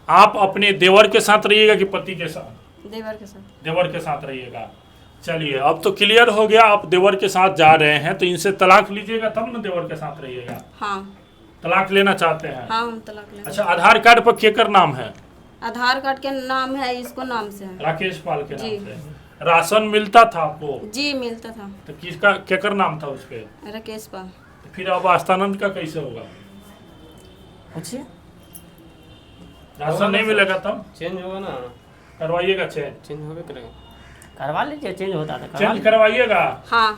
आप अपने देवर के साथ रहिएगा कि पति के साथ? देवर के साथ। देवर के साथ रहिएगा। चलिए अब तो क्लियर हो गया, आप देवर के साथ जा रहे हैं तो इनसे तलाक लीजिएगा तब ना देवर के साथ रहिएगा। हाँ। तलाक लेना चाहते हैं? हाँ हम तलाक लेना। अच्छा, आधार कार्ड पर केकर नाम है? आधार कार्ड के नाम है, इसको नाम से है। राकेश पाल के जी। नाम से। राशन मिलता था आपको? जी मिलता था। तो किसका केकर नाम था उस पे? राकेश पाल। तो फिर अब आस्थानंद का कैसे होगा? पूछिए। राशन नहीं मिलेगा तब चेंज होगा ना, करवाइएगा चेंज? चेंज होगा करेगा। करवा लीजिए, चेंज होता था चेंज करवाइएगा। हाँ।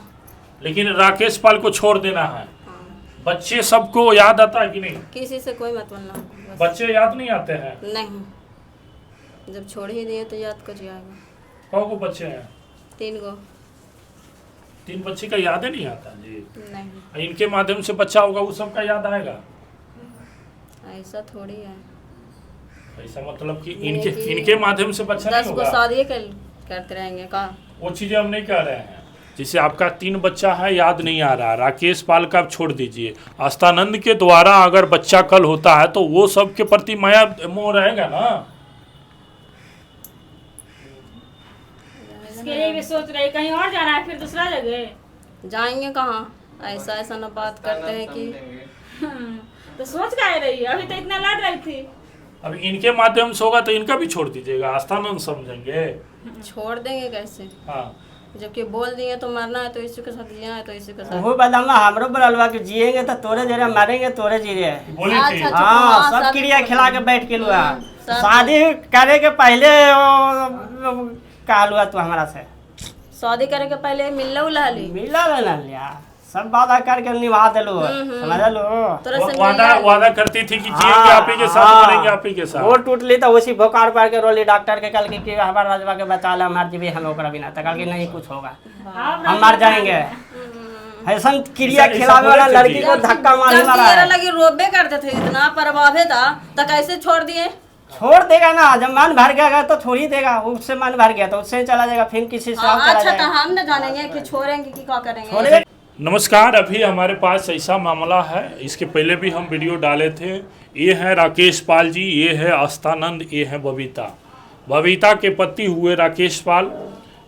लेकिन राकेश पाल को छोड़ देना है। हाँ। बच्चे सबको याद आता है कि नहीं? किसी से कोई मतलब ना हो, बस। बच्चे याद नहीं आते हैं? नहीं, जब छोड़ ही दिए तो याद कर जाएगा। कौ को बच्चे हैं? 3 गो। 3 बच्चे का याद ही नहीं आता जी। नहीं, इनके माध्यम से बच्चा होगा वो सबका याद आएगा? ऐसा थोड़ी है। ऐसा मतलब कि इनके माध्यम से बच्चा नहीं 10 होगा? को शादी करते रहेंगे का? वो चीजें हम नहीं कह रहे हैं। जैसे आपका 3 बच्चा है, याद नहीं आ रहा, राकेश पाल का आप छोड़ दीजिए, आस्थानंद के द्वारा अगर बच्चा कल होता है तो वो सबके प्रति माया मोह रहेगा ना। इसके लिए भी सोच रहे कहीं और जाना है, फिर दूसरा जगह जाएंगे कहाँ? ऐसा ऐसा ना बात करते हैं कि तो सोच का रही, अभी तो इतना लड़ रही थी। अब इनके माध्यम से होगा तो इनका भी छोड़ दीजिएगा, आस्थानंद समझेंगे। छोड़ देंगे कैसे? हाँ, जबकि बोल दिए तो मरना है तो इसी के साथ जिया है तो इसी के साथ। वो बदलना हमरो बोलवा कि जिएंगे तो तोरे जरे, मरेंगे तोरे जीरे। बोली थी। अच्छा, हाँ, हाँ, सब सब क्रिया बोल खिला रहे के बैठ के लुआ। सब। शादी करे के पहले कहलुआ तू हमारा से शादी करे के पहले मिलने उला ली। मिला लेना लिया, सब वादा करके निभा दिलो, समझ लो। तोरा से वादा करती थी कि जिएंगे आप ही के साथ, मरेंगे आप ही के साथ। वो टूटली तो उसी भोकार पर के रोली डॉक्टर के कल की हमारे राजवा के बचा ले, हमारे जीवी हम ओकरा बिना तक कि नहीं कुछ होगा, हम मर जाएंगे। ऐसा क्रिया खिलावे वाला लड़की को धक्का मारने वाला है। लगी रोबे करते थे, इतना प्रभावित था तो कैसे छोड़ दिए? छोड़ देगा ना, जब मन भर गया तो छोड़ ही देगा। उससे मन भर गया तो उससे चला जाएगा, फिर किसी से और चला अच्छा तो जाएगा। हम न जानेंगे कि छोड़ेंगे कि क्या करेंगे। छोड़े। नमस्कार, अभी हमारे पास ऐसा मामला है, इसके पहले भी हम वीडियो डाले थे। ये है राकेश पाल जी, ये है आस्थानंद, ये है बबीता। बबीता के पति हुए राकेश पाल,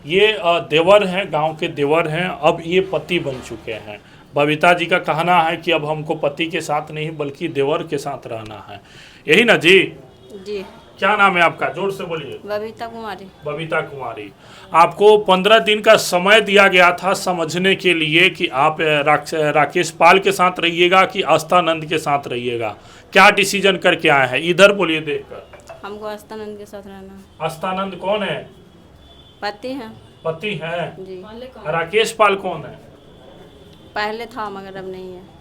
ये देवर हैं, गांव के देवर हैं, अब ये पति बन चुके हैं। बबीता जी का कहना है कि अब हमको पति के साथ नहीं बल्कि देवर के साथ रहना है, यही ना जी? जी। क्या नाम है आपका? जोर से बोलिए। बबीता कुमारी। बबीता कुमारी। आपको 15 दिन का समय दिया गया था समझने के लिए कि आप राकेश पाल के साथ रहिएगा कि आस्थानंद के साथ रहिएगा। क्या डिसीजन करके आए हैं? इधर बोलिए देखकर। हमको आस्थानंद के साथ रहना है। आस्थानंद कौन है? पति है। पति है। जी। राकेश पाल कौन है? पहले था मगर अब नहीं है।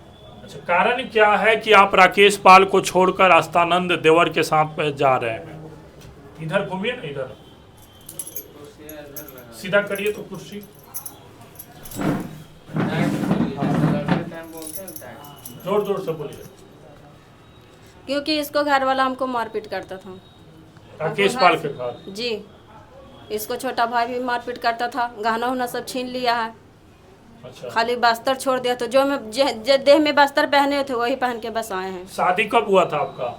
अच्छा, कारण क्या है कि आप राकेश पाल को छोड़कर आस्थानंद देवर के साथ जा रहे हैं? इधर घूमिए ना, इधर सीधा करिए तो कुर्सी। जोर जोर से बोलिए। क्योंकि इसको घर वाला हमको मारपीट करता था। राकेश पाल के घर? जी। इसको छोटा भाई भी मारपीट करता था, गहना उहना सब छीन लिया है। अच्छा। खाली बस्तर छोड़ दिया, तो जो देह में बस्तर पहने थे वही पहन के बस आए हैं। शादी कब हुआ था आपका?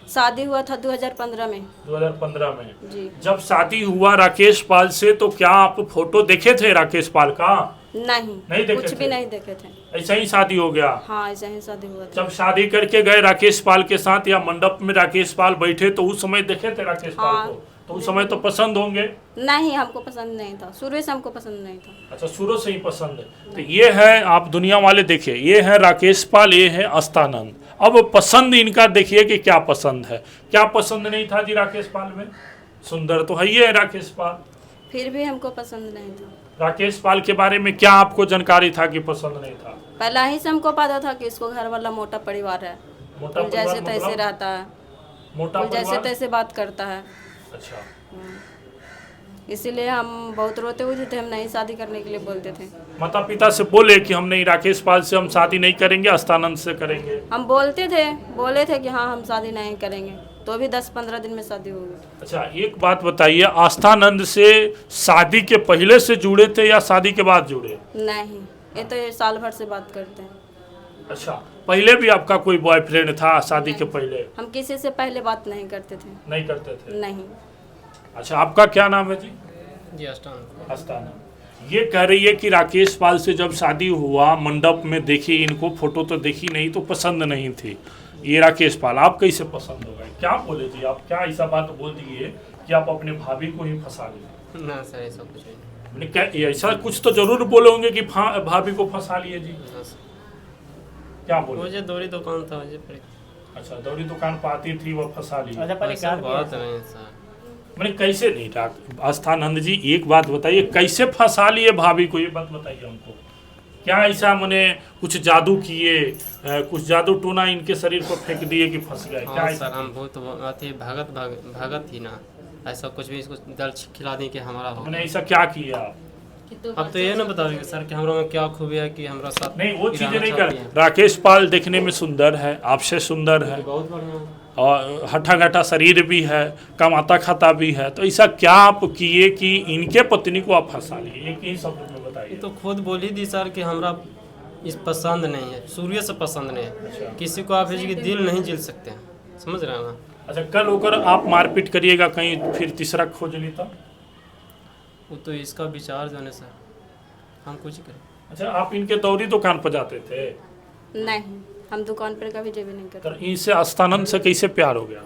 शादी हुआ था 2015 में। 2015 में? जी। जब शादी हुआ राकेश पाल से तो क्या आप फोटो देखे थे राकेश पाल का? नहीं देखे कुछ थे? भी नहीं देखे थे। ऐसा ही शादी हो गया? हाँ ऐसा ही शादी हुआ था। जब शादी करके गए राकेश पाल के साथ या मंडप में राकेश पाल बैठे तो उस समय देखे थे राकेश पाल हाँ। को? तो उस समय तो पसंद होंगे? नहीं हमको पसंद नहीं था, शुरू से हमको पसंद नहीं था। अच्छा, शुरू से ही पसंद है। तो ये है, आप दुनिया वाले देखिए, ये है राकेश पाल, ये है आस्थानंद। अब पसंद इनका देखिए कि क्या पसंद है। क्या पसंद नहीं था जी राकेश पाल में? सुंदर तो है ये राकेश पाल, फिर भी हमको पसंद नहीं था। राकेश पाल के बारे में क्या आपको जानकारी था कि पसंद नहीं था? पहला ही से हमको पता था कि इसको घर वाला मोटा परिवार है, मोटा परिवार जैसे तैसे मतलब? रहता है, मोटा जैसे परिवार? तैसे बात करता है। अच्छा। इसीलिए हम बहुत रोते हुए थे, हम नहीं शादी करने के लिए बोलते थे। माता पिता से बोले कि हम नहीं, राकेश पाल से हम शादी नहीं करेंगे, आस्थानंद से करेंगे? हम बोलते थे, बोले थे कि हाँ हम शादी नहीं करेंगे, तो भी 10-15 दिन में शादी हो गई। अच्छा, एक बात बताइए, आस्थानंद से शादी के पहले से जुड़े थे या शादी के बाद जुड़े? नहीं, ये तो ये साल भर से बात करते हैं। अच्छा, पहले भी आपका कोई बॉयफ्रेंड था शादी के पहले? हम किसी से पहले बात नहीं करते थे। नहीं करते थे? नहीं। अच्छा, आपका क्या नाम है जी? जी आस्थाना। ये कह रही है कि राकेश पाल से जब शादी हुआ, मंडप में देखी इनको, फोटो तो देखी नहीं तो पसंद नहीं थी। ये राकेश पाल आप कैसे पसंद हो गए? क्या बोले जी आप? क्या ऐसा बात बोल दिए कि आप अपने भाभी को ही फंसा लिए? ना सर, ऐसा कुछ नहीं। मैंने क्या ऐसा कुछ तो जरूर बोले होंगे कि भाभी को फंसा लिए जी? ना सर। क्या बोले? मुझे दौरी दुकान था मुझे पर। अच्छा, दौरी दुकान पाती थी, वो फंसा ली। ऐसा बात नहीं सर। मैंने कैसे नहीं? आस्थानंद जी एक बात बताइए, कैसे फंसा लिए भाभी को, ये बात बताइए हमको। क्या ऐसा मैंने कुछ जादू किए, कुछ जादू टोना इनके शरीर पर फेंक दिए कि फंस गए? क्या हाँ सर, हम बहुत अति भगत थी ना, ऐसा कुछ भी इसको दल खिला दी कि हमारा हो। मैंने ऐसा क्या किया? अब तो ये ना बताओगे सर कि हमारा में क्या खूबी है कि हमारा साथ नहीं, वो चीजें नहीं कर। हैं। राकेश पाल देखने में सुंदर है, आपसे सुंदर है, बहुत बढ़िया। और हठा घटा शरीर भी है, कमाता खाता भी है, तो ऐसा क्या आप किए कि इनके पत्नी को आप फंसा लिए? एक ही शब्द में ये बताइए। तो खुद बोली दी सर कि हमरा इस पसंद नहीं है, सूर्य से पसंद नहीं है, किसी को आप भेज के दिल नहीं जिल सकते हैं, समझ रहे हैं ना। अच्छा, कल होकर आप मारपीट करिएगा कहीं, फिर तीसरा खोज ली तो? वो तो इसका विचार जो है सर, हम कुछ करें। अच्छा, आप इनके दौरी दुकान पर जाते थे? नहीं, हम दुकान पर कभी जब नहीं करते। तो इनसे आस्थानंद से कैसे प्यार हो गया?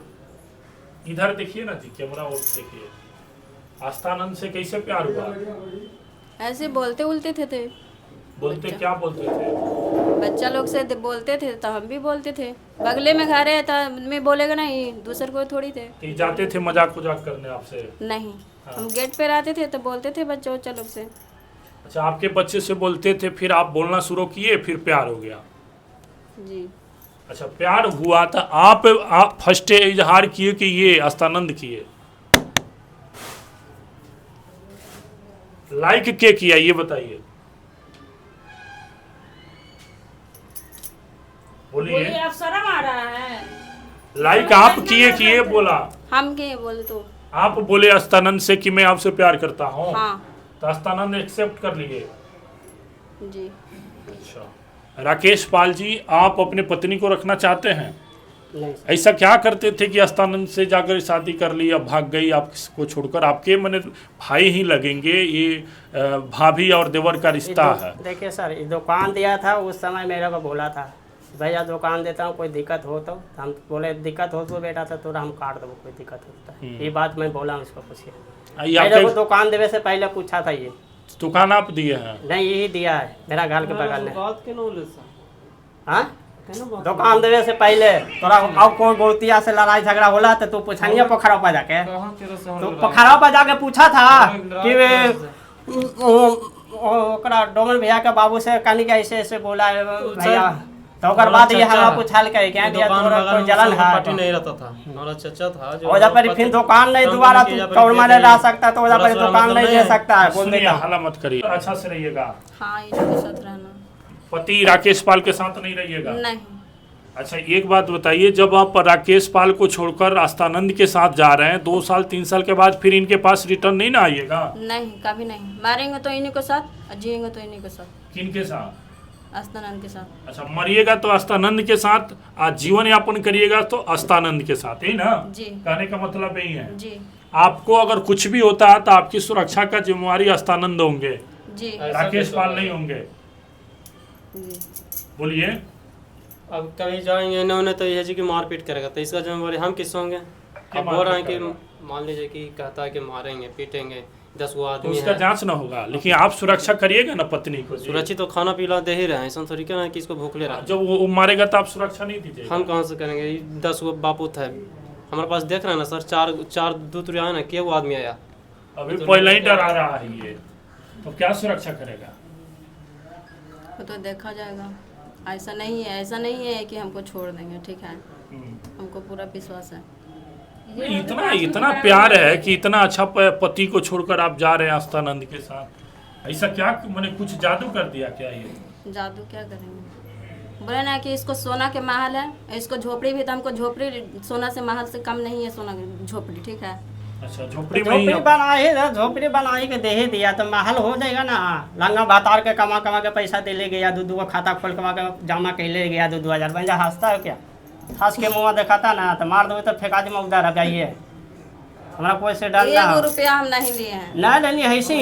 इधर देखिए ना जी, कैमरा और देखिए, आस्थानंद से कैसे प्यार हुआ? ऐसे बोलते उलते थे। बोलते क्या बोलते थे? बच्चा लोग से बोलते थे तो हम भी बोलते थे। बगले में घर है तो मैं बोलेगा नहीं, दूसर को थोड़ी थे। कि जाते थे मजाक उजाक करने आपसे? नहीं, हम गेट पे रहते थे तो बोलते थे बच्चों लोग से। अच्छा, आपके बच्चे से बोलते थे, फिर आप बोलना शुरू किए, फिर प्यार हो गया? जी। अच्छा, प्यार हुआ तो आप फर्स्ट इजहार किए कि ये आस्थानंद किए? लाइक के किया ये बताइए, बोलिए। आप शर्म आ रहा है? लाइक आप किए कि ये बोला? हम के बोले तो आप बोले आस्थानंद से कि मैं आपसे प्यार करता हूँ। हाँ तो आस्थानंद एक्सेप्ट कर लिए? जी। अच्छा, राकेश पाल जी, आप अपने पत्नी को रखना चाहते हैं? नहीं ऐसा क्या करते थे कि आस्थानंद से जाकर शादी कर ली, अब भाग गई आपको छोड़कर? आपके मैंने भाई ही लगेंगे, ये भाभी और देवर का रिश्ता है। देखिए सर, ये दुकान दिया था उस समय मेरे को बोला था भैया दुकान देता हूँ, कोई दिक्कत हो तो हम बोले दिक्कत हो तो बेटा तो तोरा हम काट देवो, कोई दिक्कत होता है। ये बात मैं बोला उसको, पूछिए मेरे को दुकान देवे से पहले पूछा था। ये दुकान आप दिए हैं? नहीं, यही दिया है मेरा घर के बगल में। बात के नौले सर। हाँ, दुकान देवे से पहले तोरा अब कोई गोतिया से लड़ाई झगड़ा होला तो तू पूछनिया पोखरा पर जाके, तो पोखरा पर जाके पूछा था कि ओकरा डोमन भैया के बाबू से कहनी कि ऐसे ऐसे बोला है भैया, तो ओकर बाद ये हमरा पूछल के क्या दिया तोरा कोई जलन है? पार्टी नहीं रहता था, हमारा चाचा था जो ओजा पर फिर दुकान नहीं दोबारा कौरमा नहीं ला सकता, तो ओजा पर दुकान नहीं दे सकता है, बोल सुनिए, देता। हल्ला मत करिए, अच्छा से रहिएगा। हाँ, इनके साथ रहना। पति राकेश पाल के साथ नहीं रहिएगा? नहीं। अच्छा, एक बात बताइए, जब आप राकेश पाल को छोड़कर आस्थानंद के साथ जा रहे हैं, 2 साल 3 साल के बाद फिर इनके पास रिटर्न नहीं ना आइएगा? नहीं, कभी नहीं। मारेंगे तो इन्हीं के साथ और जिएंगे तो इन्हीं के साथ। किनके साथ? आस्थानंद के साथ। अच्छा, मरिएगा तो आस्थानंद के साथ, आज जीवन यापन करिएगा तो आस्थानंद के साथ, ही ना? जी। कहने का मतलब यही है। जी। आपको अगर कुछ भी होता है तो आपकी सुरक्षा का जिम्मेवारी आस्थानंद होंगे, जी। राकेश पाल नहीं होंगे। जी। बोलिए। अब कहीं जाएंगे इन्होंने तो ये जी की मारपीट करेगा, तो इसका जिम्मेवारी हम किस होंगे? अब बोल रहे हैं कि मान लीजिए कि कहता है कि मारेंगे पीटेंगे, 10 गो तो आदमी उसका है। जांच ना होगा, लेकिन आप सुरक्षा करिएगा ना पत्नी को? सुरक्षित तो खाना पीला दे ही रहे हैं, ऐसा थोड़ी कहना है कि इसको भूखले रहा। जब वो मारेगा तो आप सुरक्षा नहीं दीजिए? हम कहाँ से करेंगे? 10 गो बापूत है हमारे पास, देख रहे हैं ना सर, चार दूत आया ना, क्या वो आदमी आया अभी पहले ही डरा रहा है ये, तो क्या सुरक्षा करेगा? वो तो देखा जाएगा। ऐसा नहीं है, ऐसा नहीं है कि हमको छोड़ देंगे, ठीक है? हमको पूरा विश्वास है। इतना प्यार है कि इतना अच्छा पति को छोड़कर आप जा रहे हैं आस्थानंद के साथ, ऐसा क्या मैंने कुछ जादू कर दिया क्या? ये जादू क्या करेंगे? बोले ना कि इसको सोना के महल है, इसको झोपड़ी भी, तो हमको झोपड़ी सोना से महल से कम नहीं है, सोना झोपड़ी, ठीक है? अच्छा, झोपड़ी में ही झोपड़ी बनाई है, झोपड़ी बनाई के दे ही दिया तो महल हो जाएगा ना। लंगा भातार के कमा कमा के पैसा दे ले गया, दो को खाता खोल कमा के जमा कर ले गया 2,000 बन जा। हंसता है क्या? हंस के मुँह दिखाता ना तो मार दो तो फेंका दी उधर आ जाइए। हमारा कोई से डर ना। 1 रुपया हम नहीं लिए हैं। ना नहीं ऐसी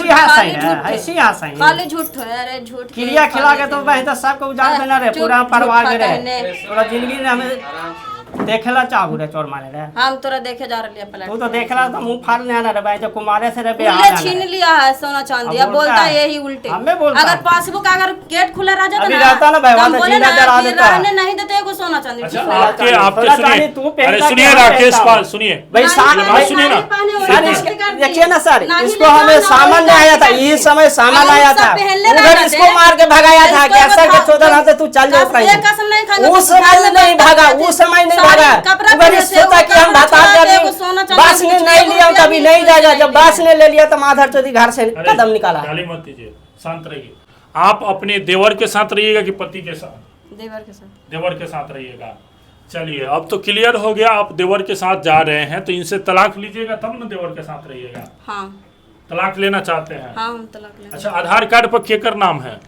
हंसाई है, ऐसी हंसाई खाली झूठ है। अरे झूठ क्रिया खिला के तो वही तो सबको उजाड़ देना रे, पूरा परिवार के रे, पूरा जिंदगी ने हमें देखेला चाहू रे चोर मारे रे। हम तोरा देखे जा रहे पलट। तू तो देखला तो मुंह फाड़ ले ना रे भाई, तो कुमारे से रे उल्टे बिहार छीन लिया है सोना चांदी। अब अब बोलता बोलता है है। यही उल्टे। हमें बोलता अगर है। पासबुक अगर गेट खुला रह जाता अभी ना रहता ना भाई, तो हम वहाँ तो बोले जिंदा ना जला कि देता। रहने नहीं देते को सोना चांदी। अच्छा, ठीक है। आपके आपके सोना सुनिए, चांदी तू पहनता अरे सुनिए क्या राकेश पहनता पाल, हूँ? सुनिए भाई नहीं, सामान नहीं, बात सुनिए ना। नहीं पहने हुए सर हैं, इसके कर दी। देखिए ना सर, नहीं इसको ले हमें जाना, सामान नहीं नहीं आया था, करती। इस समय सामान अगर आया सब था, पहले उधर रहना इसको थे। मार के भगाया था इसको कि असर के बता- 14 हाथ तू चल जाओ कसम- कहीं। एक कसम नहीं खाएंगे उस तो समय घर में नहीं बात भागा, करते उस समय नहीं सारे भागा। कपड़ा उधर पहने थे, सोचा वो कि हम कपड़ा बता छोड़ा देंगे, थे, वो सोना चांदी बास ने कुछ नहीं नहीं, लिया रुपया कभी भी नहीं नहीं जाएगा। जब दिया। बास ने ले लिया तो माधर चौधरी घर से अरे, कदम निकाला। गाली मत दीजिए, शांत रहिए। आप अपने देवर के साथ रहिएगा कि पति के साथ? देवर के साथ। देवर के साथ रहिएगा। चलिए, अब तो क्लियर हो गया, आप देवर के साथ जा रहे हैं तो इनसे तलाक लीजिएगा तब ना देवर के साथ रहिएगा। हाँ तलाक लेना चाहते हैं? हाँ हम तलाक लेंगे। अच्छा, आधार कार्ड पर केकर नाम है?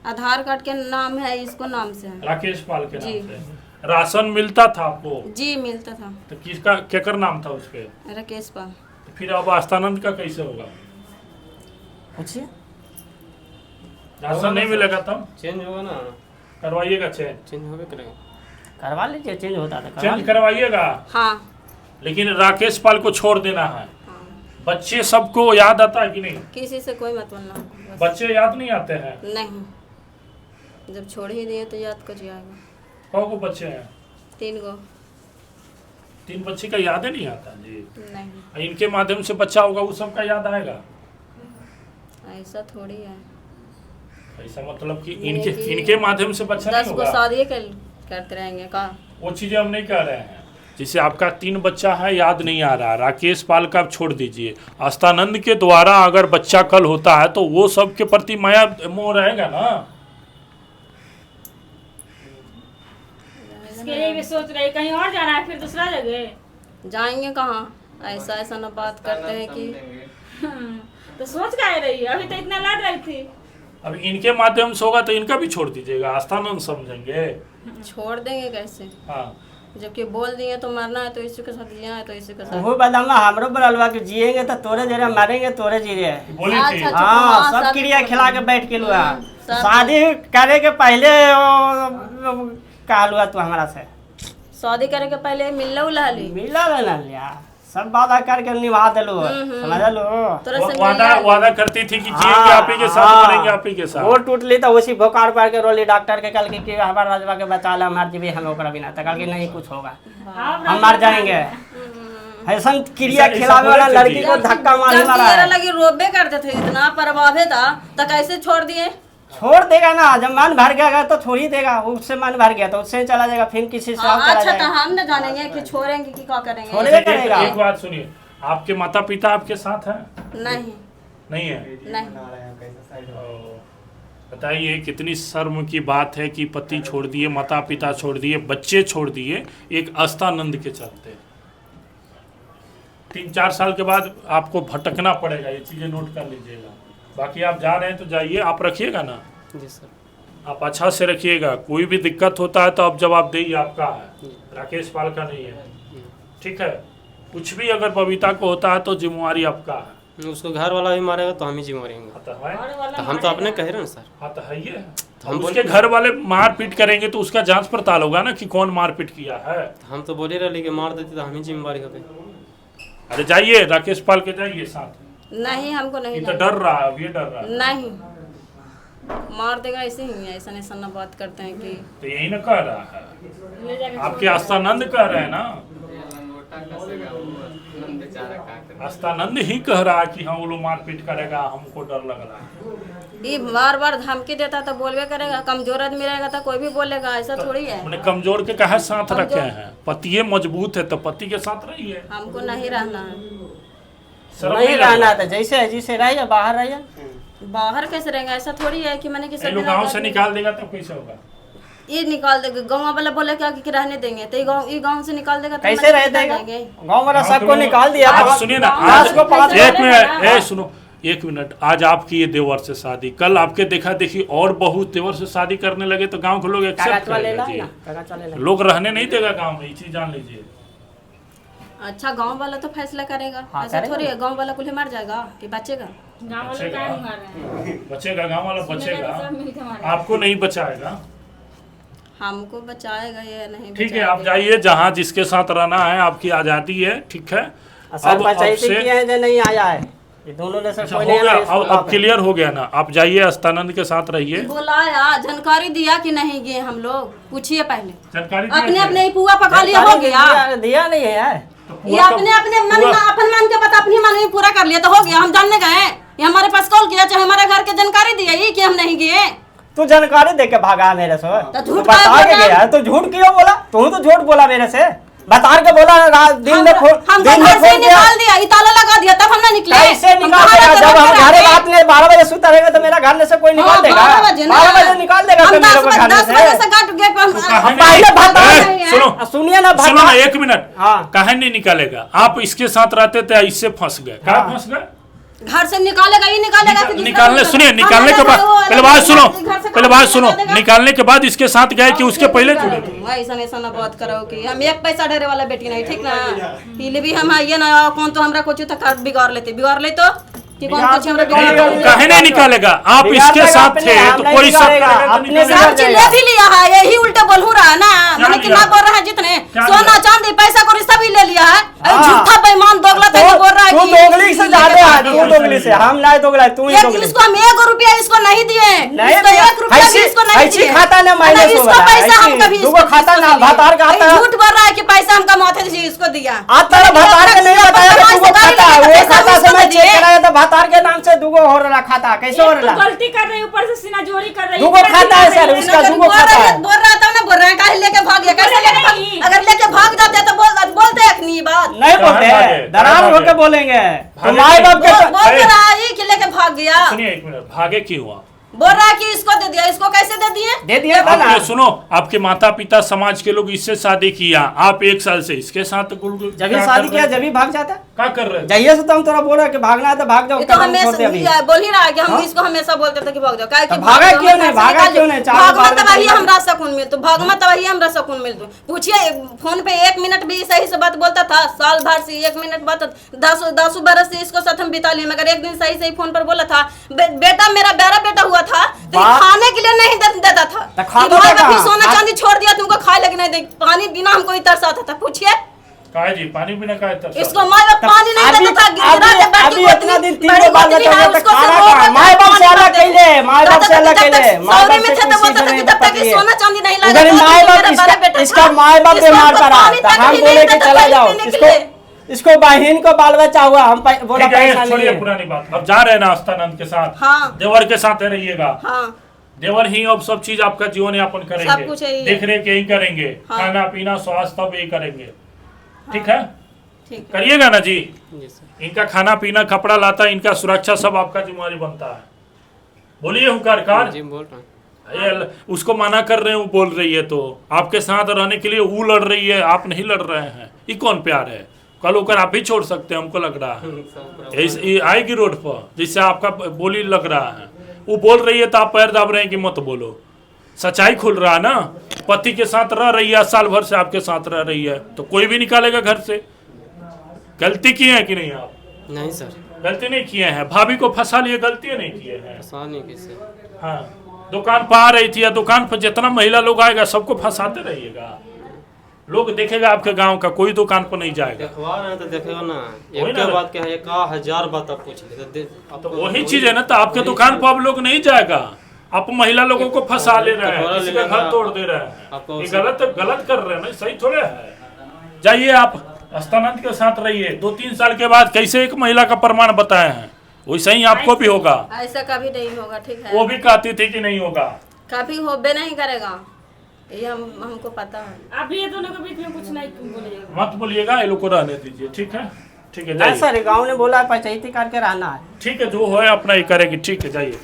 आधार कार्ड के नाम है, इसको नाम से है। राकेश पाल के नाम जी। से। राशन मिलता था आपको? जी मिलता था। तो किसका केकर नाम था उस पे? राकेश पाल। तो फिर अब आस्थानंद का कैसे होगा? पूछिए। राशन नहीं मिलेगा तब चेंज होगा ना, करवाइएगा चेंज? चेंज होगा करेगा। करवा लीजिए, चेंज होता था करवा चेंज लीजिए। करवाइएगा, हाँ लेकिन राकेश पाल को छोड़ देना है। हाँ। बच्चे सबको याद आता है कि नहीं? किसी से कोई मतलब ना हमको, बस। बच्चे याद नहीं आते हैं? नहीं, जब छोड़ ही दिए तो याद कर जाएगा। कौ को बच्चे हैं? 3 गो। 3 बच्चे का याद ही नहीं आता जी। नहीं इनके माध्यम से बच्चा होगा वो सबका याद आएगा? ऐसा थोड़ी है। ऐसा मतलब कि ये इनके कि इनके माध्यम से बच्चा 10 नहीं गो होगा? शादी करते रहेंगे का? वो चीजें हम नहीं कह रहे हैं। जैसे आपका 3 बच्चा है, याद नहीं आ रहा, राकेश पाल का आप छोड़ दीजिए, आस्थानंद के द्वारा अगर बच्चा कल होता है तो वो सब के प्रति माया मोह रहेगा ना। इसके लिए भी सोच रहे कहीं और जाना है, फिर दूसरा जगह जाएंगे कहाँ? ऐसा ऐसा ना बात करते हैं कि तो सोच का रही है, अभी तो इतना लड़ रही थी। अब इनके माध्यम से होगा तो इनका भी छोड़ दीजिएगा, आस्थानंद समझेंगे। छोड़ देंगे कैसे? हाँ, जबकि बोल दिए तो मरना है तो इसी के साथ जिया है तो इसी के साथ। वो बदलना हमरो बोलवा कि जिएंगे तो तोरे जरे, मरेंगे तोरे जी रे। बोली थी। अच्छा, हाँ, हाँ, सब सब क्रिया खिला के बैठ के लुआ। सब- शादी करे के पहले कहलुआ तू हमारा से शादी करे के पहले मिलने उला ली। मिला ना लिया, सब वादा करके निभा दिलो, समझ लो। तोरा से वादा करती थी कि जिएंगे आप ही के साथ, मरेंगे आप ही के साथ। वो टूटली तो उसी भोकार पार के रोली डॉक्टर के कल की हमारा राजवा के बचा ला, हमार जीवी हम ओकरा बिना तक कि नहीं कुछ होगा, हम मर जाएंगे। ऐसा क्रिया ऐसा खिलावे वाला बोले थे लड़की जी। को धक्का मारने जब वाला तेरा है। लगी रोबे करते थे, इतना प्रभावित था तो कैसे छोड़ दिए? छोड़ देगा ना, जब मन भर गया तो छोड़ ही देगा। उससे मन भर गया तो उससे चला जाएगा, फिर किसी से और चला अच्छा तो जाएगा। हम न जानेंगे कि छोड़ेंगे कि क्या करेंगे। छोड़ेगा एक करेगा। एक बात सुनिए, आपके माता पिता आपके साथ हैं? नहीं नहीं है? नहीं। बताइए कितनी शर्म की बात है कि पति छोड़ दिए, माता पिता छोड़ दिए, बच्चे छोड़ दिए, एक आस्थानंद के चलते। 3-4 साल के बाद आपको भटकना पड़ेगा, ये चीज़ें नोट कर लीजिएगा। बाकी आप जा रहे हैं तो जाइए, आप रखिएगा ना, जी सर। आप अच्छा से रखिएगा। कोई भी दिक्कत होता है तो अब जवाब देइए, आपका है, राकेश पाल का नहीं है, ठीक है? कुछ भी अगर बबीता को होता है तो जिम्मेवारी आपका है। उसको घर वाला भी मारेगा तो हम ही जी मरेंगे। हाँ तो है, तो हम तो अपने कह रहे हैं सर। हाँ तो है ये। हम हम उसके घर वाले मारपीट करेंगे तो उसका जांच पड़ताल होगा ना कि कौन मारपीट किया है। हम तो बोले रहे कि मार देते तो हम ही जिम्मेवारी होते। अरे जाइए, राकेश पाल के जाइए साथ। नहीं हमको नहीं ये तो जाना। डर रहा है, अब ये डर रहा है। नहीं मार देगा ऐसे ही है, ऐसा ऐसा ना बात करते हैं कि तो यही ना कह रहा है, ले जाके आपके आस्थानंद कह रहे हैं ना, आस्थानंद ही कह रहा है कि हाँ वो लोग मारपीट करेगा, हमको डर लग रहा है। ये बार बार धमकी देता तो बोलबे करेगा, कमजोर आदमी रहेगा तो कोई भी बोलेगा, ऐसा थोड़ी है। हमने कमजोर के कहा साथ कमजोर- रखे हैं, पति मजबूत है तो पति के साथ रहिए। हमको नहीं रहना है। शर्म नहीं लग रहा रहना तो जैसे है जैसे रहिए, बाहर रहिए। बाहर कैसे रहेंगे? ऐसा थोड़ी है कि मैंने किसी ये लोग गाँव से निकाल देगा तब कैसे होगा? ये निकाल देगा, गाँव वाला बोले क्या कि रहने देंगे, तो ये गाँव से निकाल देगा तो कैसे रह देगा? गाँव वाला सबको निकाल दिया। आप सुनिए ना, आज एक मिनट सुनो, 1 मिनट। आज आपकी ये देवर से शादी, कल आपके देखा देखी और बहुत देवर से शादी करने लगे तो गांव के लोग एक्सेप्ट करेगा जी। लोग रहने नहीं देगा गांव में, ये चीज जान लीजिए। अच्छा गांव वाला तो फैसला करेगा, हाँ, ऐसा थोड़ी है गांव वाला कुल मर जाएगा कि बचेगा? गाँव वाले क्या नहीं मार रहे हैं, बचेगा, गांव वाला बचेगा, सब मिलके मार रहे आपको नहीं बचाएगा। हमको बचाएगा ये नहीं? ठीक है, आप जाइए जहाँ जिसके साथ रहना है, आपकी आजादी है, ठीक है। सर पंचायती किए हैं जो नहीं आया है, ये दोनों ने सर अच्छा, हो गया, अब क्लियर हो गया ना। आप जाइए अस्तानंद के साथ रहिए। बुलाया, जानकारी दिया कि नहीं गए हम लोग? पूछिए पहले। जानकारी अपने अपने ही पुआ पका लिया, हो गया? दिया नहीं है ये अपने अपने मन अपन मन के बता अपनी मन में पूरा कर लिया तो हो गया। हम जानने गए, ये हमारे पास कॉल किया, चाहे हमारे घर के जानकारी दिया ही कि हम नहीं गए। तू जानकारी दे के भागा मेरे से, तो झूठ बता के गया। तू झूठ क्यों बोला? तू तो झूठ बोला मेरे से, बता के बोला दिन में हम घर से निकाल दिया, ये ताला लगा दिया तब हम ना निकले। कैसे निकाल देगा? जब हम घर रात में 12 बजे सुता रहेगा तो मेरा घर में से कोई निकाल देगा? 12 बजे निकाल देगा तो मेरे को घर में से। सुनिए ना, सुनो ना, 1 मिनट। हाँ, काहे नहीं निकालेगा? आप इसके साथ रहते थे, इससे फंस गए। कहाँ फंस गए? घर से निकालेगा, ये निकालेगा कि निकालने, सुनिए, निकालने के बाद पहले बात सुनो, पहले बात सुनो। निकालने के बाद इसके साथ गए कि उसके पहले छोड़े? ऐसा ना बात करो कि हम 1 पैसा ढेरे वाला बेटी नहीं, ठीक ना? इले भी हम आइए ना, कौन तो हमरा कुछ तक बिगाड़ लेते तो कि कौन कुछ हमरा बिगाड़। काहे नहीं निकालेगा? आप इसके साथ थे तो कोई सब ले भी लिया है, यही उल्टा बोलू रहा है ना, मैंने कि ना बोल रहा है जितने सोना चांदी पैसा को सभी ले लिया है। झूठा बेईमान दोगला तो बोल रहा है कि तू दोगली से ज्यादा है, तू दोगली से, हम नहीं दोगला, तू ही दोगली। इसको हम 1 रुपया इसको नहीं दिए, इसको 1 रुपया भी इसको नहीं दिए। खाता ना मैंने इसको पैसा हम कभी दुगो खाता ना भातार का आता। झूठ बोल रहा है कि पैसा हम कमाते थे इसको दिया। आता भातार के नहीं बताया कि दुगो खाता है, वो खाता से मैं चेक कराया था भातार के नाम से दुगो हो रहा खाता। कैसे हो रहा? गलती कर रही, ऊपर से सीना जोरी कर रही। दुगो खाता है सर, उसका दुगो खाता है। बोल रहा था ना, बोल रहा है काहे लेके भाग गया? कैसे लेके भाग? अगर लेके भाग जाते तो बोलते नहीं बात, नहीं बोलते, दरार होके बोलेंगे। तो माँ बाप के बोल रहा है कि लेके भाग गया। सुनिए 1 मिनट, भागे क्यों हुआ? बोल रहा है कि इसको दे दिया, इसको कैसे दे दिए? दे दिया था ना। सुनो, आपके माता पिता समाज के लोग इससे शादी किया, आप 1 साल से इसके साथ जब ही शादी किया जब ही भाग जाता। क्या कर रहे? जाइए से तो हम तोरा बोल रहे कि भागना है तो भाग जाओ। तो हमेशा बोल ही रहा है कि हम इसको हमेशा बोलते थे कि भाग जाओ। काहे कि भागा क्यों नहीं? भागा क्यों नहीं? भागमा तबाही हमरा सकून मिल, तो भागमा तबाही हमरा सकून मिल। तो पूछिए, फोन पे 1 मिनट भी सही से बात बोलता था, साल भर से 1 मिनट बात 10 बरस से इसको साथ हम बिता लिए, मगर एक दिन सही फोन पर बोला था। बेटा मेरा प्यारा बेटा हुआ था तो खाने के लिए नहीं देता था, सोना चांदी छोड़ दिया तुमको खाए लगे नहीं दे, पानी बिना हमको ही तरस आता था। पूछिए काहे जी, पानी बिना काहे तरस? इसको माँ बाप पानी नहीं देता था, अभी इतना दिन 3 बार माँ बाप से अलग कैले, माँ बाप से अलग कैले, माँ बाप से जब तक सोना चांदी नहीं लगा माँ बाप इसका माँ बाप बीमार पड़ा, हम बोले कि चला जाओ, इसको बहन को बाल बच्चा हुआ, हम बोला पैसा नहीं। छोड़िए पुरानी बात, अब जा रहे हैं ना अस्तानंद के साथ। हाँ। देवर के साथ रहिएगा। हाँ। देवर ही अब सब चीज आपका जीवन यापन करेंगे, देख रेख यही करेंगे। हाँ। खाना पीना स्वास्थ्य सब यही करेंगे। ठीक है, करिएगा ना जी? इनका खाना पीना कपड़ा लाता, इनका सुरक्षा सब आपका जिम्मेवारी बनता है। बोलिए हुंकार जी, बोल रहा हूं। उसको मना कर रहे हैं, वो बोल रही है, तो आपके साथ रहने के लिए वो लड़ रही है, आप नहीं लड़ रहे हैं। ये कौन प्यार है? कल होकर आप भी छोड़ सकते हैं, हमको लग रहा है। आएगी रोड पर जिससे आपका बोली लग रहा है, वो बोल रही है तो आप पैर दाब रहे हैं कि मत बोलो। सच्चाई खुल रहा है ना। पति के साथ रह रही है, साल भर से आपके साथ रह रही है, तो कोई भी निकालेगा घर से। गलती किए हैं कि नहीं आप? नहीं सर, गलती नहीं किए हैं। भाभी को फंसा लिए, गलती नहीं किए हैं। फंसाने किसे? हाँ, दुकान पर आ रही थी, या दुकान पर जितना महिला लोग आएगा सबको फंसाते रहिएगा। लोग देखेगा आपके गांव का, कोई दुकान पर नहीं जाएगा। देखवा रहे हैं तो देखेगा ना, एक बात क्या है, 1000 बात आप पूछ ले तो वही चीज है ना। तो आपके दुकान पर अब लोग नहीं जाएगा, आप महिला लोगों को फंसा ले रहे हैं, किसी का घर तोड़ दे रहे हैं। ये गलत कर रहे हैं ना, सही थोड़े है। जाइए आप अस्तानंद के साथ रहिए। 2-3 साल के बाद कैसे एक महिला का प्रमाण बताए हैं, वैसे ही आपको भी होगा। ऐसा कभी नहीं होगा, ठीक है? वो भी कहती थी कि नहीं होगा, कभी होबे नहीं करेगा, ये हमको पता है। अभी ये दोनों के बीच में कुछ नहीं बोलिएगा, मत बोलिएगा, ये लोग को रहने दीजिए। ठीक है, ठीक है, जाइए। सर गाँव ने बोला पंचायती करके रहना है। ठीक है, जो है अपना ये करेगी। ठीक है, जाइए।